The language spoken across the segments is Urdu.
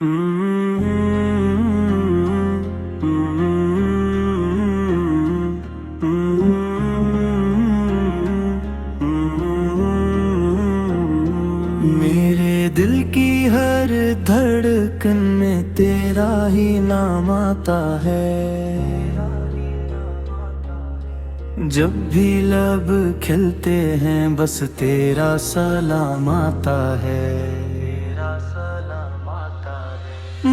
میرے دل کی ہر دھڑکن میں تیرا ہی نام آتا ہے، جب بھی لب کھلتے ہیں بس تیرا سلام آتا ہے۔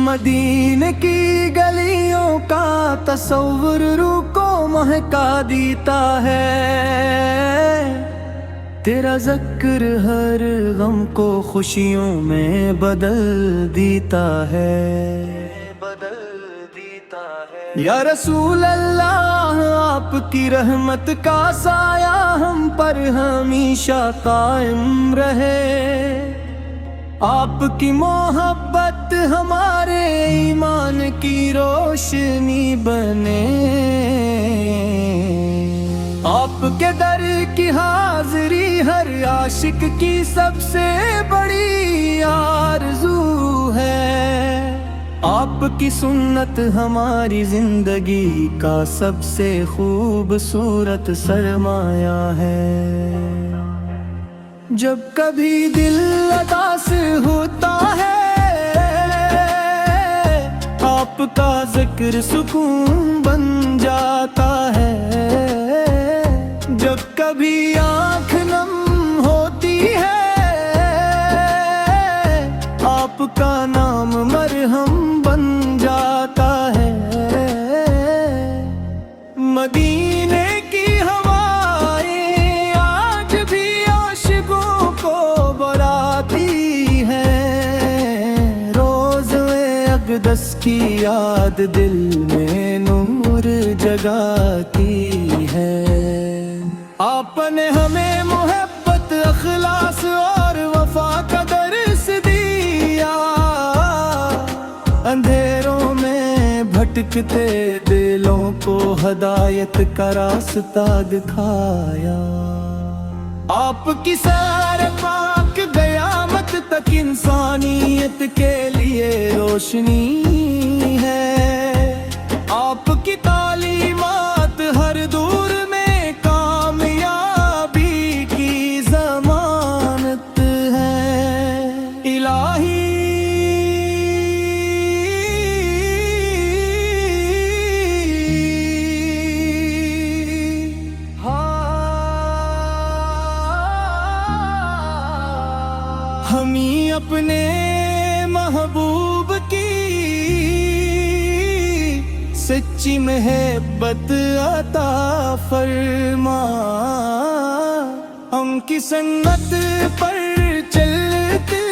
مدینے کی گلیوں کا تصور روح کو مہکا دیتا ہے، تیرا ذکر ہر غم کو خوشیوں میں بدل دیتا ہے۔ یا رسول اللہ، آپ کی رحمت کا سایہ ہم پر ہمیشہ قائم رہے، آپ کی محبت ہمارے ایمان کی روشنی بنے، آپ کے در کی حاضری ہر عاشق کی سب سے بڑی آرزو ہے، آپ کی سنت ہماری زندگی کا سب سے خوبصورت سرمایہ ہے۔ جب کبھی دل اداس ہوتا ہے، آپ کا ذکر سکون بن جاتا ہے، جب کبھی آنکھ نم ہوتی ہے، آپ کا نام مرہم بن جاتا ہے۔ مدینے کی ہوائیں آج بھی عاشقوں کو براتی ہیں، روضے اقدس کی یاد دل میں نور جگاتی ہے۔ آپ نے ہمیں محبت، اخلاص اور وفا کا درس دیا، اندھیروں میں بھٹکتے دلوں کو ہدایت کا راستہ دکھایا۔ آپ کی سیر پاک قیامت تک انسانیت کے لیے روشنی ہے، آپ کی تعلیمات ہر دور میں کامیابی کی ضمانت ہے۔ الہی ہمیں اپنے محبوب کی سچی محبت عطا فرما، ہم کی سنت پر چلتے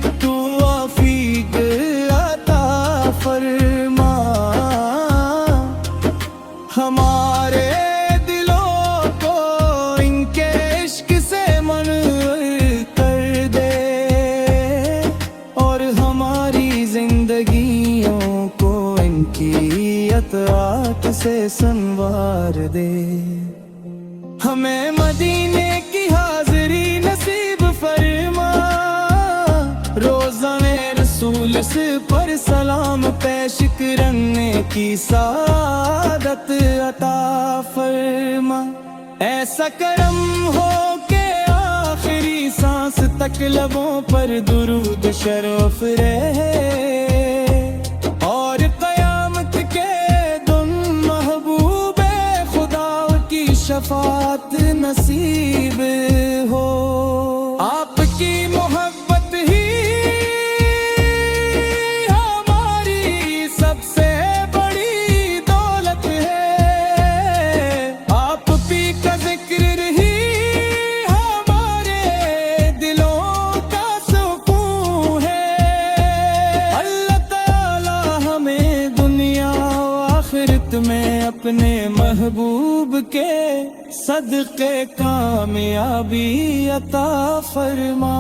تو توفیق عطا فرما، ہمارے اطاعت سے سنوار دے، ہمیں مدینے کی حاضری نصیب فرما، روزانے رسول سے پر سلام پیش کرنے کی سعادت عطا فرما، ایسا کرم ہو کہ آخری سانس تک لبوں پر درود شرف رہے، اور قیامت کے شفاعت نصیب ہو۔ آپ کی محبت ہی ہماری سب سے بڑی دولت ہے، آپ پی کا ذکر ہی ہمارے دلوں کا سکون ہے۔ اللہ تعالی ہمیں دنیا و آخرت میں اپنے محبوب کے صدقے کامیابی عطا فرما۔